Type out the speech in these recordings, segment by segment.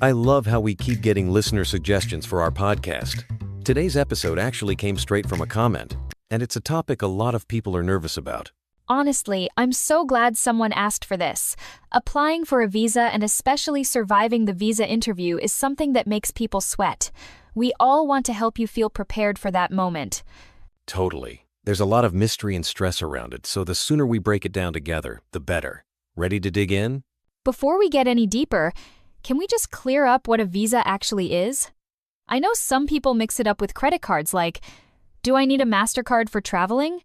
I love how we keep getting listener suggestions for our podcast. Today's episode actually came straight from a comment, and it's a topic a lot of people are nervous about. Honestly, I'm so glad someone asked for this. Applying for a visa and especially surviving the visa interview is something that makes people sweat. We all want to help you feel prepared for that moment. Totally. There's a lot of mystery and stress around it, so the sooner we break it down together, the better. Ready to dig in? Before we get any deeper, can we just clear up what a visa actually is? I know some people mix it up with credit cards like, do I need a MasterCard for traveling?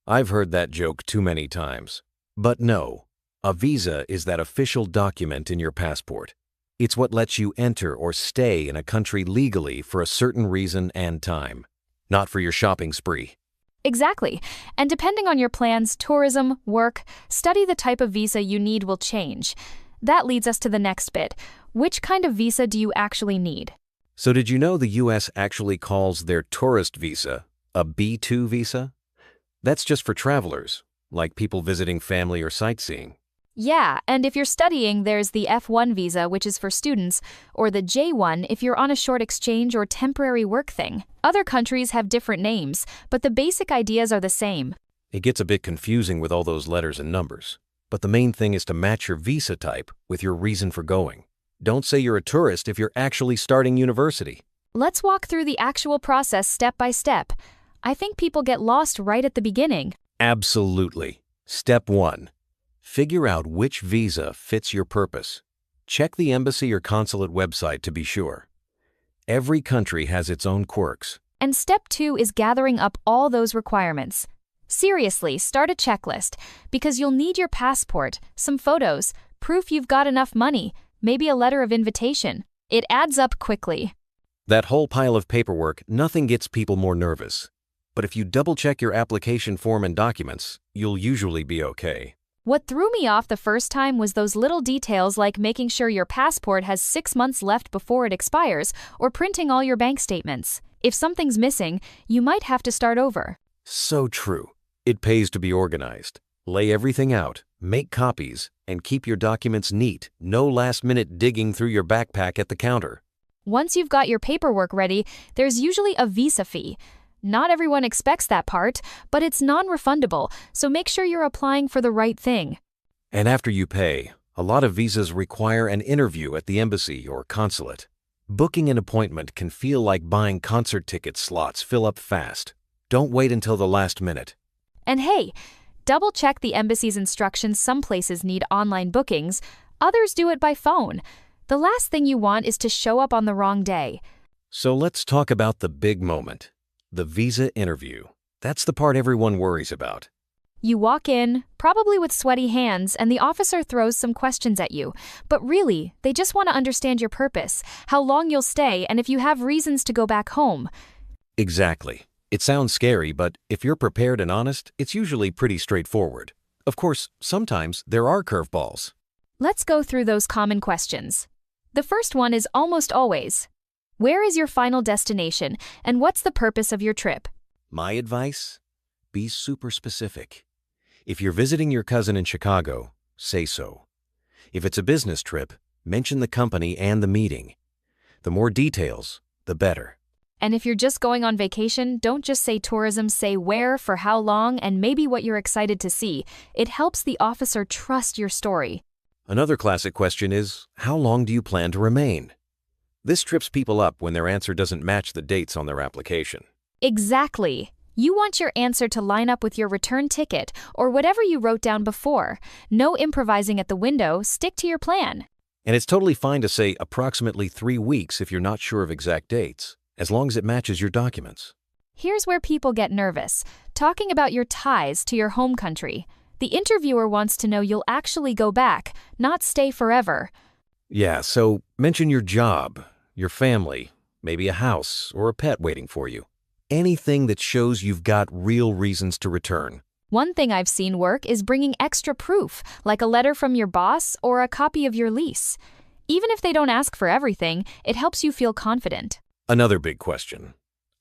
I've heard that joke too many times. But no, a visa is that official document in your passport. It's what lets you enter or stay in a country legally for a certain reason and time, not for your shopping spree. Exactly. And depending on your plans, tourism, work, study, the type of visa you need will change. That leads us to the next bit. Which kind of visa do you actually need? So did you know the US actually calls their tourist visa a B2 visa? That's just for travelers, like people visiting family or sightseeing. Yeah, and if you're studying, there's the F1 visa, which is for students, or the J1 if you're on a short exchange or temporary work thing. Other countries have different names, but the basic ideas are the same. It gets a bit confusing with all those letters and numbers, but the main thing is to match your visa type with your reason for going. Don't say you're a tourist if you're actually starting university. Let's walk through the actual process step by step. I think people get lost right at the beginning. Absolutely. Step 1. Figure out which visa fits your purpose. Check the embassy or consulate website to be sure. Every country has its own quirks. And step 2 is gathering up all those requirements. Seriously, start a checklist, because you'll need your passport, some photos, proof you've got enough money, maybe a letter of invitation. It adds up quickly. That whole pile of paperwork, nothing gets people more nervous. But if you double-check your application form and documents, you'll usually be okay. What threw me off the first time was those little details like making sure your passport has 6 months left before it expires or printing all your bank statements. If something's missing, you might have to start over. So true. It pays to be organized. Lay everything out, make copies, and keep your documents neat. No last-minute digging through your backpack at the counter. Once you've got your paperwork ready, there's usually a visa fee. Not everyone expects that part, but it's non-refundable, so make sure you're applying for the right thing. And after you pay, a lot of visas require an interview at the embassy or consulate. Booking an appointment can feel like buying concert ticket slots fill up fast. Don't wait until the last minute. And hey, double-check the embassy's instructions. Some places need online bookings, others do it by phone. The last thing you want is to show up on the wrong day. So let's talk about the big moment. The visa interview. That's the part everyone worries about. You walk in, probably with sweaty hands, and the officer throws some questions at you. But really, they just want to understand your purpose, how long you'll stay, and if you have reasons to go back home. Exactly. It sounds scary, but if you're prepared and honest, it's usually pretty straightforward. Of course, sometimes there are curveballs. Let's go through those common questions. The first one is almost always, where is your final destination, and what's the purpose of your trip? My advice? Be super specific. If you're visiting your cousin in Chicago, say so. If it's a business trip, mention the company and the meeting. The more details, the better. And if you're just going on vacation, don't just say tourism, say where, for how long, and maybe what you're excited to see. It helps the officer trust your story. Another classic question is, how long do you plan to remain? This trips people up when their answer doesn't match the dates on their application. Exactly. You want your answer to line up with your return ticket or whatever you wrote down before. No improvising at the window, stick to your plan. And it's totally fine to say approximately 3 weeks if you're not sure of exact dates, as long as it matches your documents. Here's where people get nervous, talking about your ties to your home country. The interviewer wants to know you'll actually go back, not stay forever. Yeah, so mention your job, your family, maybe a house or a pet waiting for you. Anything that shows you've got real reasons to return. One thing I've seen work is bringing extra proof, like a letter from your boss or a copy of your lease. Even if they don't ask for everything, it helps you feel confident. Another big question.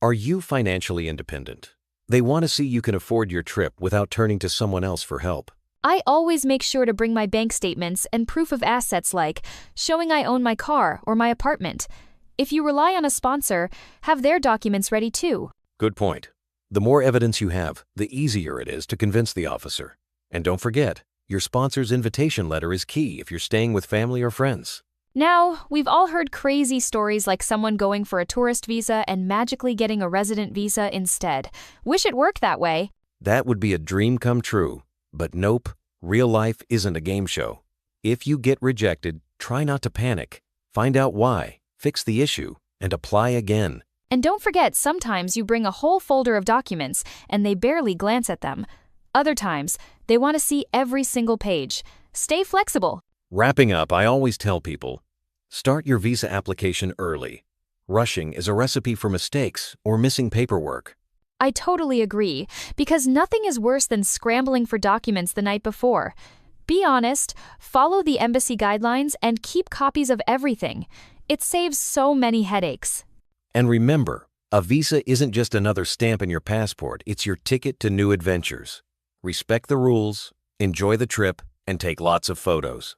Are you financially independent? They want to see you can afford your trip without turning to someone else for help. I always make sure to bring my bank statements and proof of assets like showing I own my car or my apartment. If you rely on a sponsor, have their documents ready too. Good point. The more evidence you have, the easier it is to convince the officer. And don't forget, your sponsor's invitation letter is key if you're staying with family or friends. Now, we've all heard crazy stories like someone going for a tourist visa and magically getting a resident visa instead. Wish it worked that way. That would be a dream come true. But nope, real life isn't a game show. If you get rejected, try not to panic. Find out why, fix the issue, and apply again. And don't forget, sometimes you bring a whole folder of documents and they barely glance at them. Other times, they want to see every single page. Stay flexible. Wrapping up, I always tell people, start your visa application early. Rushing is a recipe for mistakes or missing paperwork. I totally agree, because nothing is worse than scrambling for documents the night before. Be honest, follow the embassy guidelines, and keep copies of everything. It saves so many headaches. And remember, a visa isn't just another stamp in your passport, it's your ticket to new adventures. Respect the rules, enjoy the trip, and take lots of photos.